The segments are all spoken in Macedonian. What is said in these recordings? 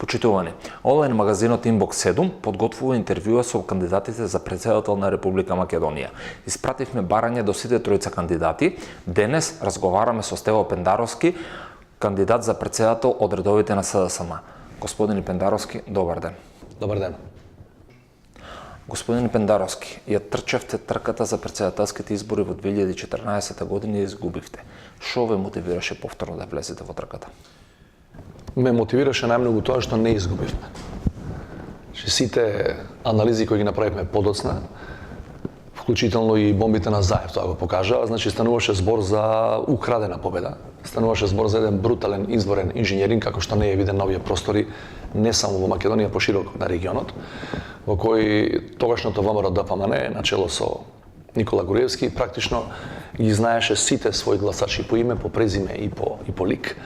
Почитувани, онлайн магазинот Inbox 7 подготвува интервјуа со кандидатите за претседател на Република Македонија. Испративме барање до сите тројца кандидати. Денес разговараме со Стево Пендаровски, кандидат за претседател од редовите на СДСМ. Господин Пендаровски, добар ден. Добар ден. Господин Пендаровски, ја трчевте трката за претседателските избори во 2014 година и изгубивте. Што ве мотивираше повторно да влезете во трката? Ме мотивираше најмногу тоа што не изгубивме. Сите анализи кои ги направивме подоцна, вклучително и бомбите на Заев, тоа го покажа, значи стануваше збор за украдена победа, стануваше збор за еден брутален изборен инженеринг, како што не е виден на овие простори, не само во Македонија, пошироко на регионот, во кој тогашното ВМРО ДПМН, начело со Никола Груевски, практично ги знаеше сите своји гласачи по име, по презиме и по лик,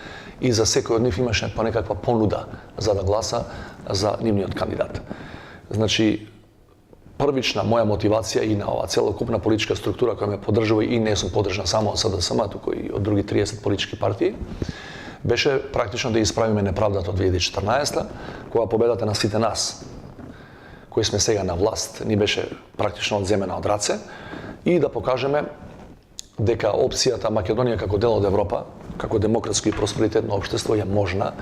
и за секој од нив имаше по некаква понуда за да гласа за нивниот кандидат. Значи, првична моја мотивација и на оваа целокупна политичка структура која ме поддржува и не сум поддржан само од СДСМ, туку и од други 30 политички партии, беше практично да исправиме неправдата од 2014, кога победата на сите нас, кои сме сега на власт, ни беше практично одземена од раце, и да покажеме дека опцијата Македонија како дел од Европа, како демократско и просперитетно општество е можна,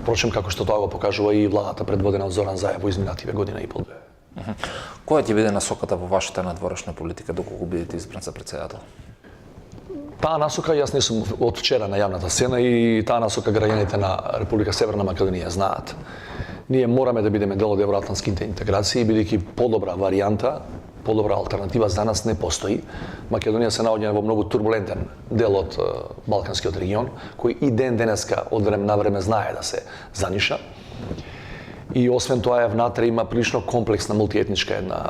впрочем како што тоа го покажува и владата предводена од Зоран Заев во изминативе година и пол. Која ќе биде насоката во вашата надворешна политика доколку бидете избран за претседател? Таа насока јас не сум од вчера на јавната сцена и таа насока граѓаните на Република Северна Македонија знаат. Ние мораме да бидеме дел од евроатлантските интеграции, бидејќи подобра варијанта, подобра алтернатива за нас не постои. Македонија се наоѓа во многу турбулентен дел од Балканскиот регион, кој и ден денеска од време на време знае да се заниша. И освен тоа внатре има прилично комплексна мултиетничка една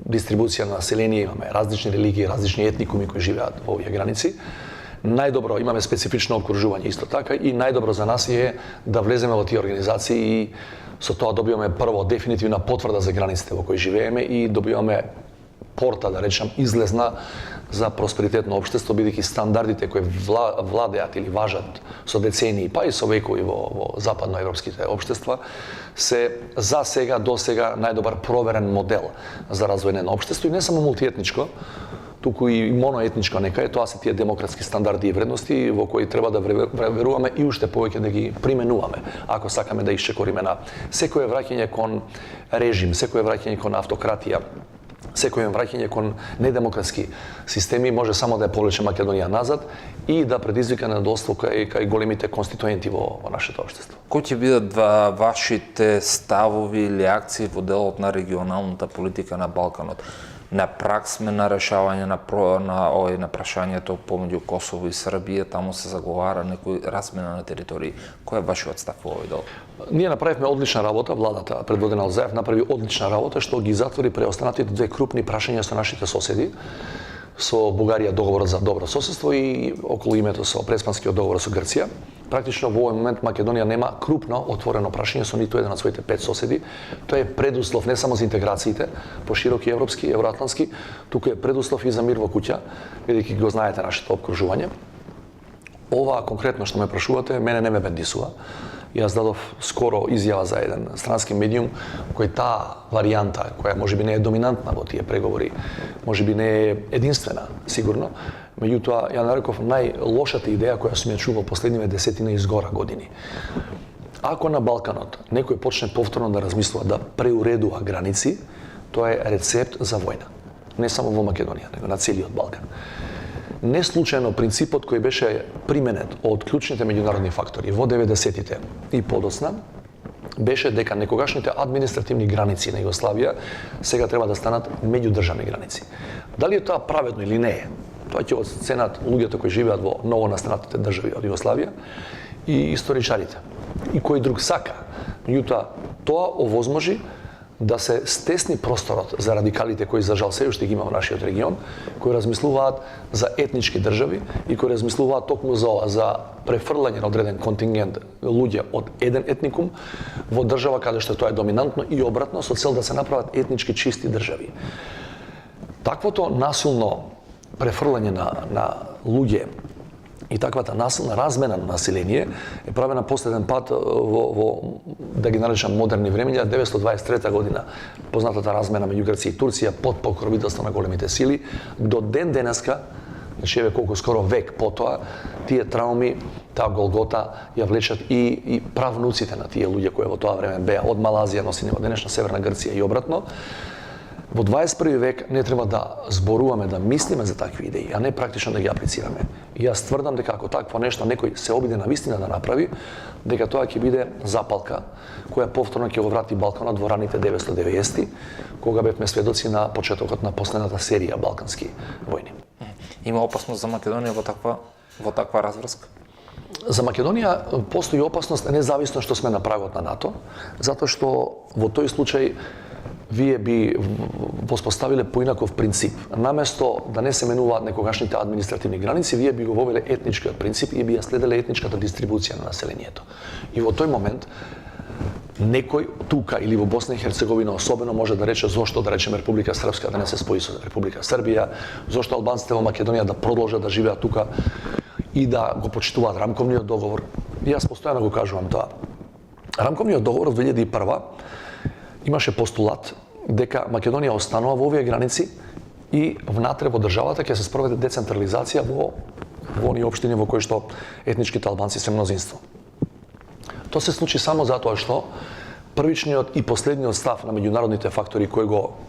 дистрибуција на население, имаме различни религии, различни етникуми кои живеат во овие граници. Најдобро имаме специфично обкружување исто така и најдобро за нас е да влеземе во тие организации и со тоа добиваме прво дефинитивна потврда за границите во кои живееме и добиваме порта, да речам, излезна за просперитетно општество, бидејќи стандардите кои владеат или важат со децении, па и со векови во западноевропските општества, се за сега, до сега најдобар проверен модел за развој на општество и не само мултиетничко, туку и моноетничко нека е, тоа се тие демократски стандарди и вредности во кои треба да веруваме и уште повеќе да ги применуваме, ако сакаме да исчекориме на секое враќање кон режим, секое враќање кон автократија, секое враќање кон недемократски системи може само да ја повлече Македонија назад и да предизвика недоволство кај големите конституенти во нашето општество. Кои ќе бидат вашите ставови или акции во делот на регионалната политика на Балканот? На праг сме на решавање на прашањето помеѓу Косово и Србија, таму се заговара некој размена на територии. Кој е вашиот став во овој дел? Ние направивме одлична работа, владата предводена од Заев направи одлична работа што ги затвори преостанатите две крупни прашања со нашите соседи. Со Бугарија договорот за добро соседство и околу името со Преспанскиот договор со Грција. Практично во овој момент Македонија нема крупно отворено прашање со ниту еден од своите 5 соседи. Тоа е предуслов не само за интеграциите, пошироки европски, евроатлантски, туку е предуслов и за мир во куќа, бидејќи го знаете нашето опкружување. Ова конкретно што ме прашувате, мене не ме бендисува. Јас дадов скоро изјава за еден странски медиум кој таа варијанта, која можеби не е доминантна во тие преговори, можеби не е единствена, сигурно, меѓутоа ја нареков најлошата идеја која сум ја чувал последниве десетина изгора години. Ако на Балканот некој почне повторно да размислува да преуредува граници, тоа е рецепт за војна. Не само во Македонија, него на целиот Балкан. Не случајно принципот кој беше применет од клучните меѓународни фактори во 90-тите и подоцна беше дека некогашните административни граници на Југославија сега треба да станат меѓудржавни граници. Дали е тоа праведно или не е? Тоа ќе оценат луѓето кои живеат во новонастанатите држави од Југославија и историчарите. И кој друг сака. Меѓутоа, тоа овозможи да се стесни просторот за радикалите кои за жал се уште ги има во нашиот регион, кои размислуваат за етнички држави и кои размислуваат токму за ова, за префрлање на одреден контингент луѓе од еден етникум во држава каде што тоа е доминантно и обратно со цел да се направат етнички чисти држави. Таквото насилно префрлање на луѓе и таквата насилна размена на население е правена последен пат во да ги наречам модерни времења, 1923 година, познатата размена меѓу Грција и Турција под покровителство на големите сили, до ден денеска, значи еве колку скоро век потоа, тие трауми, таа голгота ја влечат и правнуците на тие луѓе кои во тоа време беа од Малазија носени во денешна Северна Грција и обратно. Во 21 век не треба да зборуваме, да мислиме за такви идеи, а не практично да ги аплицираме. И јас тврдам дека ако такво нешто некој се обиде на вистина да направи, дека тоа ќе биде запалка која повторно ќе го врати Балканот во раните 990-ти, кога бевме сведоци на почетокот на последната серија балкански војни. Има опасност за Македонија во таква разврска? За Македонија постои опасност независно што сме на прагот на НАТО, затоа што во тој случај вие би воспоставиле поинаков принцип. Наместо да не се менуваат некогашните административни граници, вие би го вовеле етничкиот принцип и би ја следеле етничката дистрибуција на населението. И во тој момент некој тука или во Босна и Херцеговина особено може да рече зошто да речеме Република Српска да не се спои со Република Србија, зошто албанците во Македонија да продолжат да живеат тука и да го почитуваат рамковниот договор. И јас постојано го кажувам тоа. Рамковниот договор од 2001 имаше постулат дека Македонија останува во овие граници и внатре во државата ќе се спроведе децентрализација во оние општини во кои што етничките албанци се мнозинство. Тоа се случи само затоа што првичниот и последниот став на меѓународните фактори кои го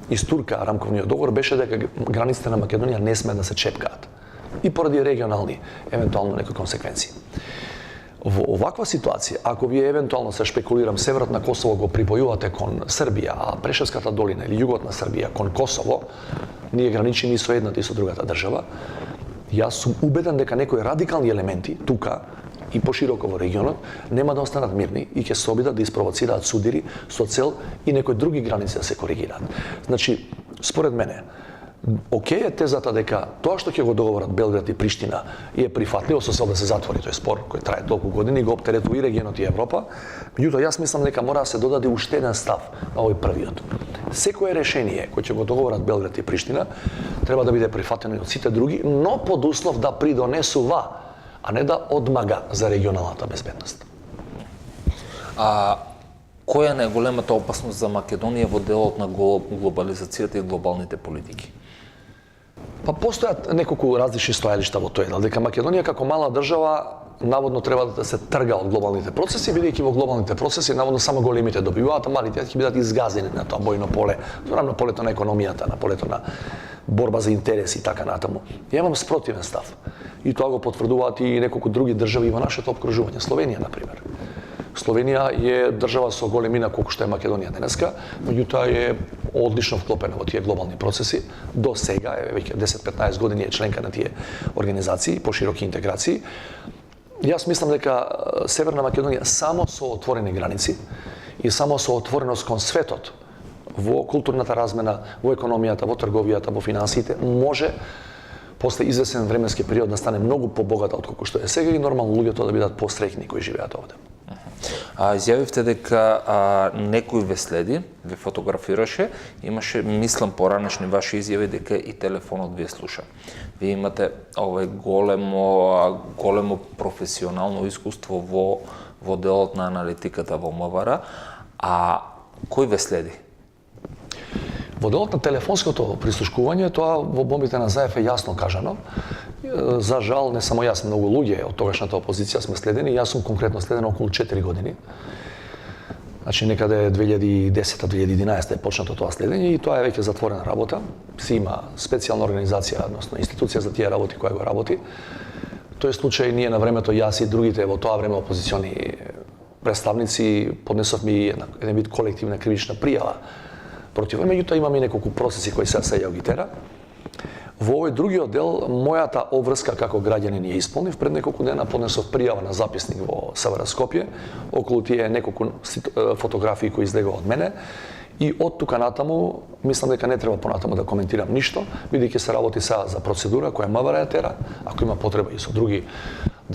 истурка рамковниот договор беше дека границите на Македонија не сме да се чепкаат и поради регионални евентуално некои консеквенции. Во оваква ситуација, ако вие евентуално се шпекулирам северот на Косово го припојувате кон Србија, а Прешевската долина или југот на Србија кон Косово, ние граничи ни со едната и со другата држава, јас сум убеден дека некои радикални елементи тука и пошироко во регионот нема да останат мирни и ќе се обидат да испровоцираат судири со цел и некои други граници да се коригираат. Значи, според мене, окей е тезата дека тоа што ќе го договорат Белград и Приштина е прифатливо со цел да се затвори тој спор кој трае толку години и го оптеретува и регионот и Европа, меѓутоа јас мислам дека мора да се додаде уште еден став на овој првиот. Секое решение кој ќе го договорат Белград и Приштина треба да биде прифатено и од сите други, но под услов да придонесува, а не да одмага за регионалната безбедност. Која е најголемата опасност за Македонија во делот на глобализацијата и глобалните политики? Па постојат неколку различни стојалишта во тој дел, дека Македонија како мала држава наводно треба да се трга од глобалните процеси, бидејќи во глобалните процеси наводно само големите добиваат, а малите ќе бидат изгазени на тоа бојно поле, на полето на економијата, на полето на борба за интереси и така натаму. Ја имам спротивен став. И тоа го потврдуваат и неколку други држави во нашето опкружување, Словенија на пример. Словенија е држава со големина колку што е Македонија денеска, меѓутоа е одлично вклопена во тие глобални процеси. До сега, веќе 10-15 години е членка на тие организации, пошироки интеграции. Јас мислам дека Северна Македонија само со отворени граници и само со отвореност кон светот во културната размена, во економијата, во трговијата, во финансиите, може после извесен временски период да стане многу побогата од колку што е сега и нормално луѓето да бидат посреќни кои живеат овде. Изјавивте дека некој ве следи, ве фотографираше, имаше, мислам, поранешни ваши изјави дека и телефонот ви слуша. Вие имате големо професионално искуство во делот на аналитиката во МВР, а кој ве следи? Во делот на телефонското прислушкување, тоа во бомбите на Заев е јасно кажано. За жал, не само јас, многу луѓе од тогашната опозиција сме следени. Јас сум конкретно следен околу 4 години. Значи, некаде 2010-2011 е почнато тоа следење и тоа е веќе затворена работа. Си има специјална организација, односно институција за тие работи која го работи. Тој случај ние на времето, јас и другите во тоа време опозициони представници поднесовме еден вид колективна кривична пријава против, меѓутоа имаме неколку процеси кои се ја ги тера. Во овој другиот дел, мојата обврска како граѓанин ја исполнив. Пред неколку дена поднесов пријава на записник во СВР Скопје, околу тие неколку фотографии кои излегува од мене. И од тука натаму, мислам дека не треба понатаму да коментирам ништо, бидејќи се работи сега за процедура која МВР ја тера, ако има потреба и со други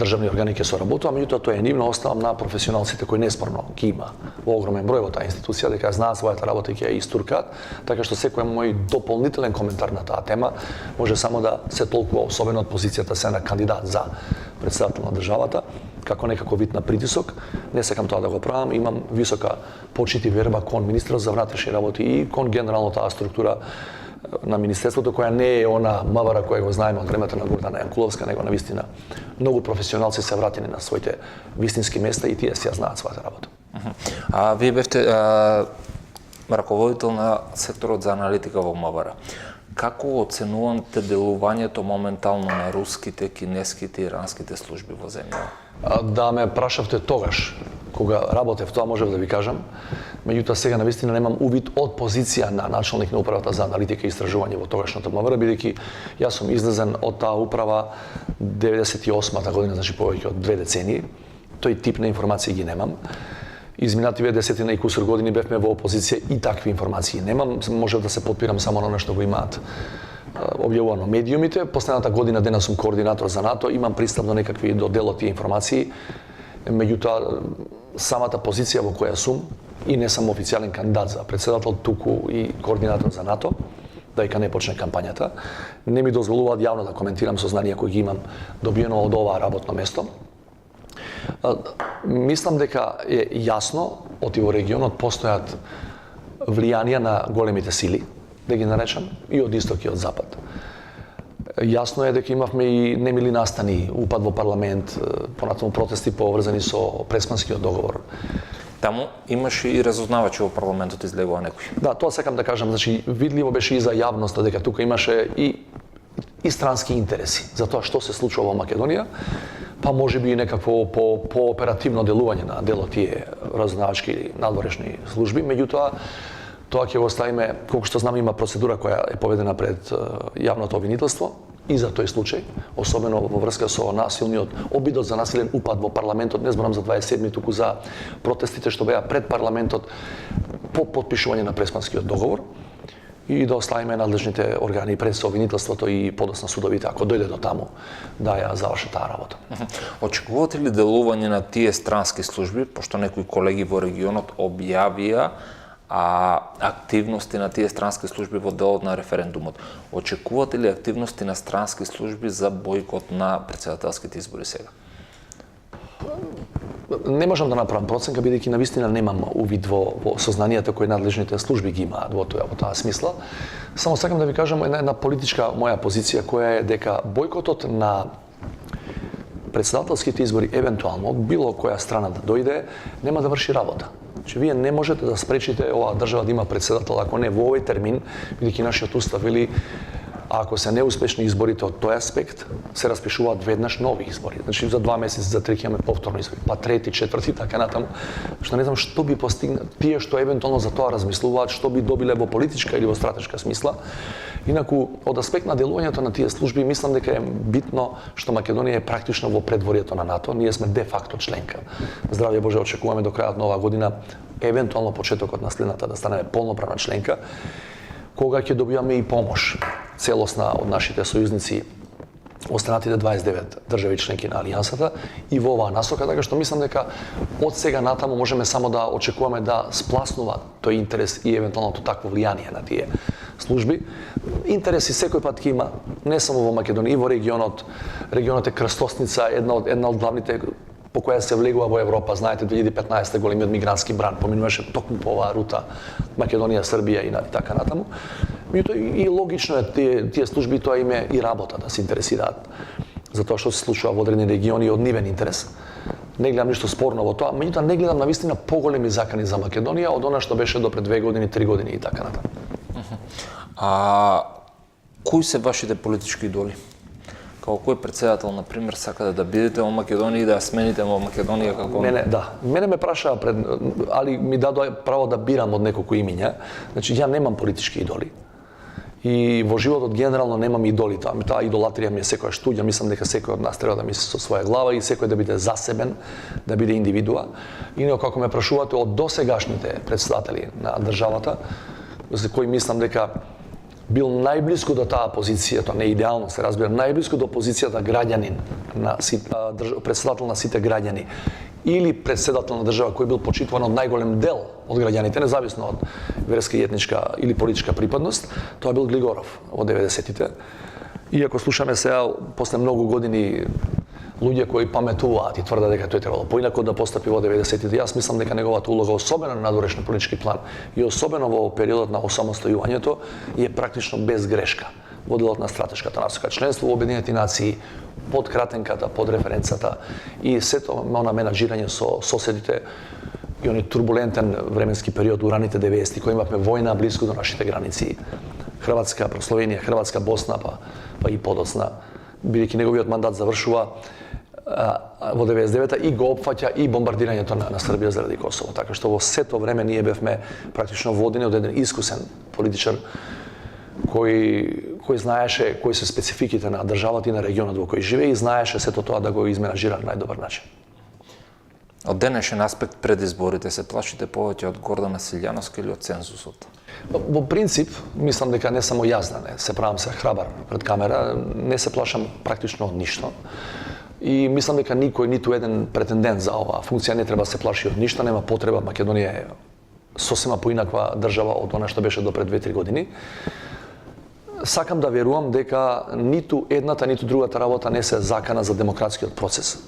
државни органи ќе соработува, меѓутоа тоа е нивно, оставам на професионалците кои неспорно ги има во огромен број во таа институција, дека знаат својата работа и ќе ја истуркаат, така што секој мој дополнителен коментар на таа тема може само да се толкува, особено од позицијата се на кандидат за претседател на државата, како некако вид на притисок. Не сакам тоа да го правам, имам висока почит и верба кон министерот за внатрешни работи и кон генерално таа структура на министерството, која не е она МВР која го знаеме од времето на Гордана Јанкуловска, него навистина многу професионалци се вратени на своите вистински места и тие си ја знаат својата работа. А вие бевте раководител на секторот за аналитика во МВР. Како оценувате делувањето моментално на руските, кинеските и иранските служби во земјава? Да ме прашавте тогаш, кога работев, тоа можев да ви кажам. Меѓутоа сега навистина немам увид од позиција на началник на управата за аналитика и истражување во тогашното МВР, бидејќи јас сум излезен од таа управа 98-та година, значи повеќе од 2 децении. Тој тип на информации ги немам. Изминативе 10 и кусур години бевме во опозиција и такви информации немам. Можев да се подпирам само на она што го имаат објавувано медиумите. Последната година денес сум координатор за НАТО, имам пристап до некакви до дел од тие информации. Меѓутоа, самата позиција во која сум и не сам официјален кандидат за претседател, туку и координатор за НАТО, дајка не почне кампањата, не ми дозволуваат јавно да коментирам сознанија кои ги имам добиено од оваа работно место. Мислам дека е јасно, оти во регионот постојат влијанија на големите сили, да ги наречам, и од исток и од запад. Јасно е дека имавме и немили настани, упад во парламент, понатаму протести поврзани со Преспанскиот договор. Таму имаше и разузнавачи во парламентот, излегува некој. Да, тоа сакам да кажам, значи видливо беше и за јавноста дека тука имаше и странски интереси за тоа што се случува во Македонија, па можеби и некакво по-оперативно делување на дел од тие разузнавачки или надворешни служби, меѓутоа тоа ќе го оставиме, колку што знам има процедура која е поведена пред јавното обвинителство и за тој случај, особено во врска со насилниот обидот за насилен упад во парламентот, не зборам за 27-ми, туку за протестите што беа пред парламентот по потпишување на Преспанскиот договор, и да оставиме надлежните органи пред со обвинителството и подосна судовите, ако дојде до таму, да ја завршат таа работа. Очекувате ли делување на тие странски служби, пошто некои колеги во регионот објавија активности на тие странски служби во делот на референдумот? Очекувате ли активности на странски служби за бојкот на претседателските избори сега? Не можам да направам проценка, бидејќи навистина немам увид во сознанијата кои надлежните служби ги имаат во таа смисла. Само сакам да ви кажам една политичка моја позиција која е дека бојкотот на претседателските избори евентуално од било која страна да дојде нема да врши работа. Че вие не можете да спречите оваа држава да има претседател ако не во овој термин, бидејќи нашиот устав вели ако се неуспешни изборите од тој аспект, се распишуваат веднаш нови избори. Значи за 2 месеци, за 3 имаме повторно избори, па трети, четврти, така натаму. Што не знам што би постигнат тие што евентуално за тоа размислуваат, што би добиле во политичка или во стратешка смисла. Инаку од аспект на делувањето на тие служби мислам дека е битно што Македонија е практично во предворието на НАТО. Ние сме де факто членка. Здравје Боже, очекуваме до крајот на оваа година евентуално почетокот на следната да станеме полноправна членка, кога ќе добиваме и помош целосна од нашите сојузници, останатите 29 држави членки на Алијансата и во оваа насока, така што мислам дека од сега натаму можеме само да очекуваме да спласнува тој интерес и евентуалното такво влијание на тие служби. Интереси секој пат ќе има, не само во Македонија, и во регионот. Регионот е крстосница, една од главните по која се влегува во Европа. Знаете, 2015 големиот мигрантски бран поминуваше токму по оваа рута Македонија, Србија и така натаму. Меѓутоа и логично е тие служби тоа име и работа да се интересираат за тоа што се случува во одредени региони од нивен интерес. Не гледам ништо спорно во тоа, меѓутоа не гледам навистина поголеми закани за Македонија од она што беше до пред 2 години, 3 години и така натаму. Кои се вашите политички идоли? Како кој претседател, например, сакате да бидете во Македонија и да ја смените во Македонија како... Мене ме прашаа али ми дадоа право да бирам од неколку имиња. Значи, ја немам политички идоли. И во животот генерално немам идоли. Таа идолатрија ми е секоја штуѓа. Мислам дека секој од нас треба да мисли со своја глава и секој да биде засебен, да биде индивидуа. Инаку, како ме прашувате од досегашните претседатели на државата, за кои мислам дека бил најблиску до таа позиција, тоа не е идеално се разбира, најблиску до позицијата граѓанин, председател на сите граѓани, или председател на држава кој бил почитуван од најголем дел од граѓаните, независно од верска и етничка или политичка припадност, тоа бил Глигоров во 90-тите. Иако слушаме сега, после многу години, луѓе кои паметуваат и тврдат дека тој требало поинаку да постапи во 90-тите. Јас мислам дека неговата улога, особено на надворешен политички план и особено во периодот на осамостојувањето, е практично без грешка во делот на стратешката насока. Членство во Обединетите нации, под кратенката, под референцата и сето она менаџирање со соседите и оној турбулентен временски период у раните 90-ти, кој имавме војна близко до нашите граници. Хрватска, Словенија, Хрватска, Босна, па и подоцна, бидејќи неговиот мандат завршува во 99-та и го опфаќа и бомбардирањето на Србија заради Косово. Така што во сето време ние бевме практично водени од еден искусен политичар кој знаеше кои се спецификите на државата и на регионот во кој живее и знаеше сето тоа да го изменажира на најдобар начин. Од денешен аспект пред изборите се плашите повеќе од Гордана Силјановска или од цензусот? Во принцип, мислам дека не само јас да не се правам се храбар пред камера, не се плашам практично од ништо. И мислам дека никој, ниту еден претендент за оваа функција не треба да се плаши од ништо, нема потреба. Македонија е сосема поинаква држава од она што беше до пред 2-3 години. Сакам да верувам дека ниту едната, ниту другата работа не се закана за демократскиот процес.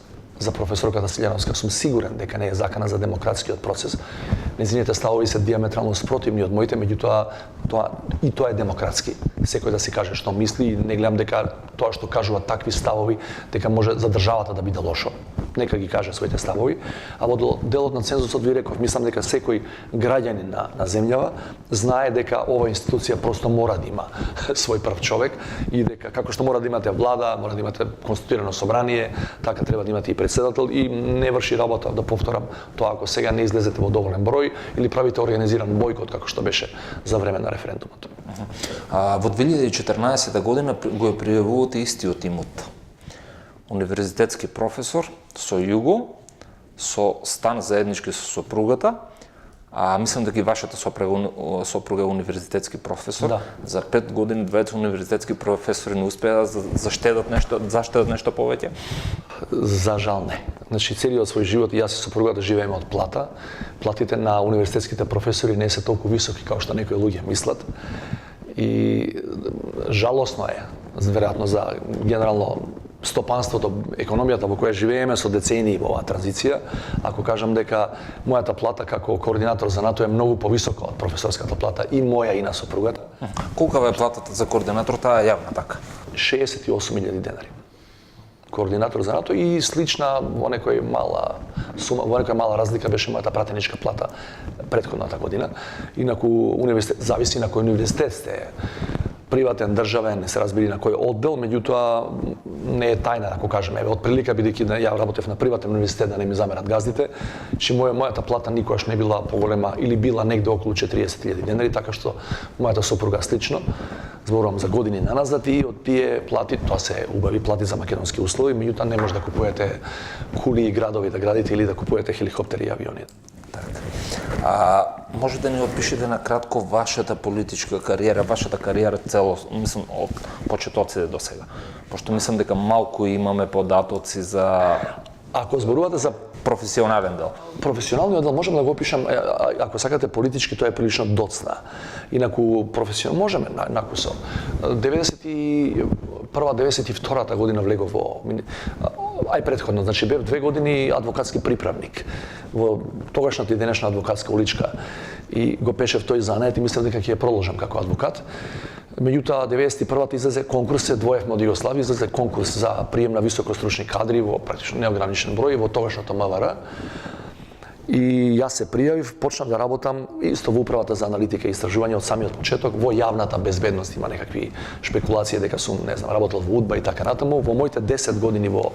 За професорката Силјановска сум сигурен дека не е закана за демократскиот процес. Незините ставови се диаметрално спротивни од моите, меѓутоа тоа е демократски. Секој да си каже што мисли и не гледам дека тоа што кажуваат такви ставови дека може за државата да биде лошо. Нека ги каже своите ставови, а во делот на цензусот ви реков, мислам дека секој граѓанин на земјава знае дека ова институција просто мора да има свој прв човек и дека како што мора да имате влада, мора да имате конституирано собрание, така треба да имате и председател и не врши работа, да повторам, тоа ако сега не излезете во доволен број или правите организиран бојкот како што беше за време на референдумот. Во 2014 година го пријавувате истиот имот. Универзитетски професор со југо, со стан заеднички со сопругата, мислам дека и вашата сопруга е универзитетски професор. Да. За 5 години двајца универзитетски професори не успеа да заштедат нешто повеќе? За жал не. Значи целиот свој живот и јас и сопругата живееме од плата. Платите на универзитетските професори не се толку високи како што некои луѓе мислат. И жалосно е, веројатно за генерално стопанството, економијата во која живееме со децении во оваа транзиција, ако кажам дека мојата плата како координатор за НАТО е многу повисока од професорската плата и моја и на сопругата. Колкава е платата за координатор, таа е јавна така? 68.000 денари. Координатор за НАТО и слична во некој мала сума, во некоја мала разлика беше мојата пратеничка плата претходната година. Инаку универзитет зависи на кој универзитет сте. Приватен, државен, се разбери на кој оддел, меѓутоа не е тајна, ако кажеме, од прилика бидејќи ја работев на приватен универзитет, да не ми замерат газдите, че мојата плата никогаш не била поголема или била негде околу 40.000 денари, така што мојата сопруга слично, зборувам за години наназад и од тие плати, тоа се убави плати за македонски услови, меѓутоа не може да купувате кули и градови да градите или да купувате хеликоптери и авиони. Може да ни опишете на кратко вашата политичка кариера цело, мислам, од почетоците до сега. Пошто мислам дека малку имаме податоци за... Ако зборувате за професионален дел. Професионалниот дел можеме да го опишам, ако сакате политички, тоа е прилично доцна. Инаку професионално можеме накусо. 91-92 година влегов во претходно, значи бев 2 години адвокатски приправник во тогашната и денешна адвокатска уличка и го пешев тој занет и мислев дека ќе ја проложам како адвокат. Меѓутоа 91-та излезе конкурс, се двоевме од Југославија, излезе конкурс за прием на високостручни кадри во практично неограничен број во тогашното МВР. И јас се пријавив, почнав да работам исто во управата за аналитика и истражување од самиот почеток, во јавната безбедност. Има некакви шпекулации дека сум, не знам, работел во УДБА и така натаму. Во моите 10 години во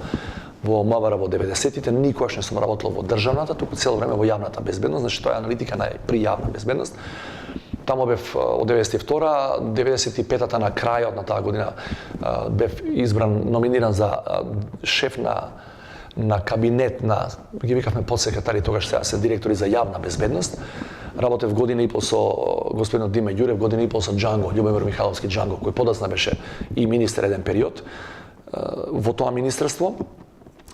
МВР во 90-тите никогаш не сум работел во државната, туку цело време во јавната безбедност, значи тоа е аналитика при јавна безбедност. Тамо бев од 92-та, 95-та на крајот на таа година бев избран, номиниран за шеф на кабинет на, ги викавме подсекретари, тогаш сега се директори за јавна безбедност, Работев година и пол со господинот Диме Ѓурев, година и пол со Џанго, Љубомир Михайловски Џанго, кој подоцна беше и министер еден период во тоа министерство.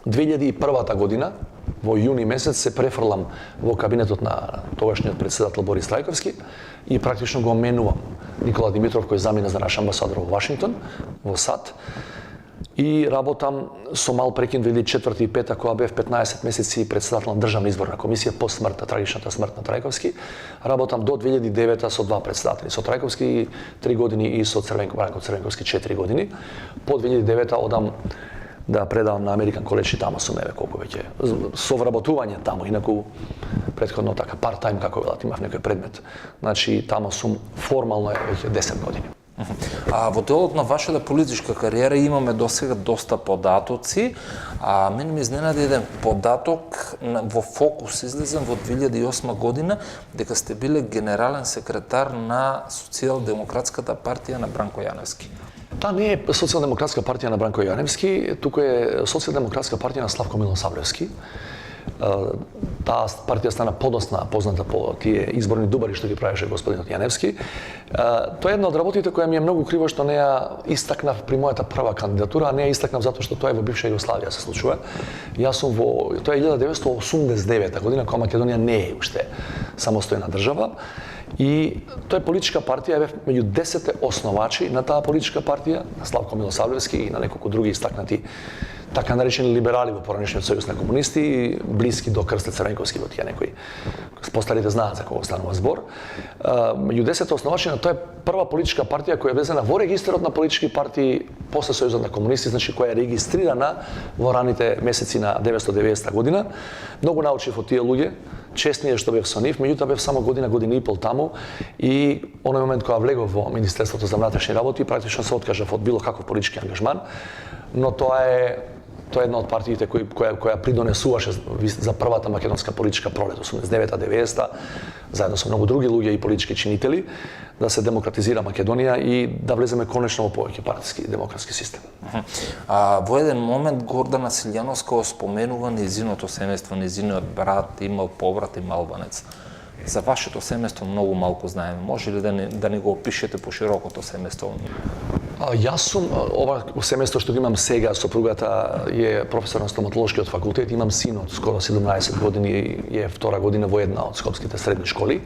2001 година, во јуни месец, се префрлам во кабинетот на тогашниот председател Борис Трајковски и практично го менувам Никола Димитров, кој замина за наш амбасадор во Вашингтон, во САД. И работам со мал прекин 2004 и 2005, кога бев 15 месеци председател на Државна изборна комисија по смртта, трагичната смрт на Трајковски. Работам до 2009 со два председатели, со Трајковски 3 години и со Бранко Црвенковски 4 години. По 2009 одам да предавам на Американ коледж и таму сум еве колку веќе со вработување таму, инаку претходно така part-time како велат, имав некој предмет. Значи таму сум формално веќе 10 години. А во делот на вашата политичка кариера имаме досега доста податоци, а мене ми изненади еден податок во Фокус излезен во 2008 година, дека сте биле генерален секретар на Социјалдемократската партија на Бранко Јаневски. Таа не е Социјалдемократска партија на Бранко Јаневски, туку е Социјалдемократска партија на Славко Милосавлевски. Таа партија стана подосна позната по тие изборни дубари што ги правеше господинот Јаневски. Тоа е една од работите која ми е многу криво што не ја истакнав при мојата прва кандидатура, а не ја истакнав затоа што тоа е во бивша Југославија се случува. Јас сум тоа е 1989 година, кога Македонија не е уште самостојна држава. И тоа е политичка партија, бев меѓу 10 основачи на таа политичка партија, на Славко Милосавлевски и на неколку други истакнати така наречени либерали во поранешниот сојуз на комунисти, блиски до Крсте Црвенковски, во тие некои постарите знаат за кого станува збор. Меѓу 10 основачи на тоа е прва политичка партија која е влезена во регистрот на политички партии после сојузот на комунисти, значи која е регистрирана во раните месеци на 1990 година. Многу научив од тие луѓе, честни е што бев со нив, меѓутоа бев само година и пол таму и оној момент кога влегов во Министерството за внатрешни работи, практично се откажав од било каков политички ангажман, но тоа е една од партиите која придонесуваше за првата македонска политичка пролет 89-90, заедно со многу други луѓе и политички чинители, да се демократизира Македонија и да влеземе конечно во повеќе партиски демократски систем. Во еден момент Гордана Силјановска споменува низиното семејство, низиниот брат имал побрат, имал албанец. За вашето семејство многу малку знаеме. Може ли да ни го опишете поширокото семејство? Јас сум, ова семејство што го имам сега, сопругата е професор на стоматолошкиот факултет, имам син од скоро 17 години и е втора година во една од скопските средни школи.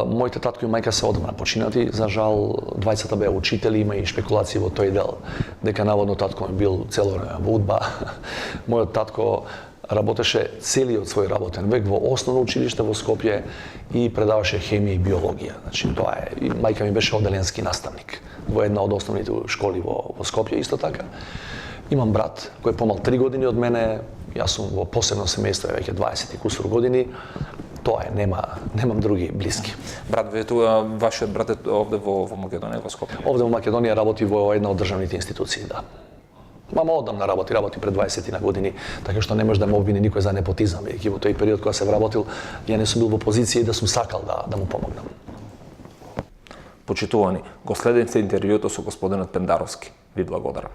Моите татко и мајка се одамна починати, за жал двајцата беа учители, има и шпекулации во тој дел, дека наводно татко ми бил цело време во удба. Мојот татко работеше целиот свој работен век во основно училиште во Скопје и предаваше хемија и биологија. Значи тоа е. И мајка ми беше оделенски наставник во една од основните школи во Скопје исто така. Имам брат кој е помал 3 години од мене, јас сум во посебно семејство веќе 20 и кусур години. Тоа е, немам други блиски. Брат, вашиот брат е овде во Македонија, во Скопје? Овде во Македонија работи во една од државните институции, да. Мама одамна работи пред 20 на години, така што не може да ме обвини никој за непотизам, бидејќи во тој период кога се вработил, ја не сум бил во позиција и да сум сакал да му помогнам. Почитувани, го следите интервјуто со господинот Пендаровски. Ви благодарам.